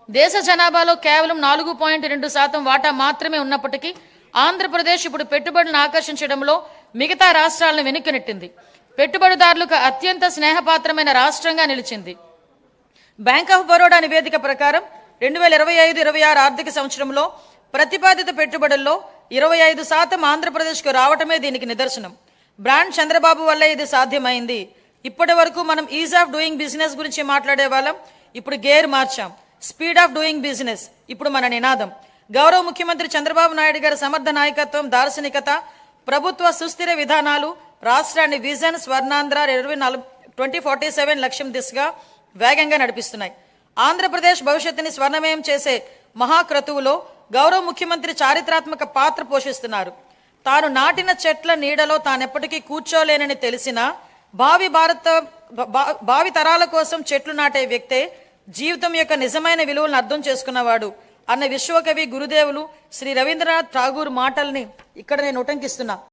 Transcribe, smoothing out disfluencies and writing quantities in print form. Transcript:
దేశ జనాభాలో కేవలం 4.2% వాటా మాత్రమే ఉన్నప్పటికీ ఆంధ్రప్రదేశ్ ఇప్పుడు పెట్టుబడులను ఆకర్షించడంలో మిగతా రాష్ట్రాలను వెనుకనెట్టింది. పెట్టుబడిదారులకు అత్యంత స్నేహపాత్రమైన రాష్ట్రంగా నిలిచింది. బ్యాంక్ ఆఫ్ బరోడా నివేదిక ప్రకారం 2025-26 ఆర్థిక సంవత్సరంలో ప్రతిపాదిత పెట్టుబడుల్లో 25% ఆంధ్రప్రదేశ్కు రావటమే దీనికి నిదర్శనం. బ్రాండ్ చంద్రబాబు వల్లే ఇది సాధ్యమైంది. ఇప్పటి వరకు మనం ఈజ్ ఆఫ్ డూయింగ్ బిజినెస్ గురించి మాట్లాడే వాళ్ళం, ఇప్పుడు గేర్ మార్చాం. స్పీడ్ ఆఫ్ డూయింగ్ బిజినెస్ ఇప్పుడు మన నినాదం. గౌరవ ముఖ్యమంత్రి చంద్రబాబు నాయుడు గారి సమర్థ నాయకత్వం, దార్శనికత, ప్రభుత్వ సుస్థిర విధానాలు రాష్ట్రాన్ని విజన్ స్వర్ణాంధ్ర 2047 లక్ష్యం దిశగా వేగంగా నడిపిస్తున్నాయి. ఆంధ్రప్రదేశ్ భవిష్యత్తుని స్వర్ణమయం చేసే మహాక్రతువులో గౌరవ ముఖ్యమంత్రి చారిత్రాత్మక పాత్ర పోషిస్తున్నారు. తాను నాటిన చెట్ల నీడలో తానెప్పటికీ కూర్చోలేనని తెలిసినా భావి తరాల కోసం చెట్లు నాటే వ్యక్తే జీవితం యొక్క నిజమైన విలువలను అర్థం చేసుకున్నవాడు అన్న విశ్వకవి గురుదేవులు శ్రీ రవీంద్రనాథ్ ఠాగూర్ మాటల్ని ఇక్కడ నేను ఉటంకిస్తున్నా.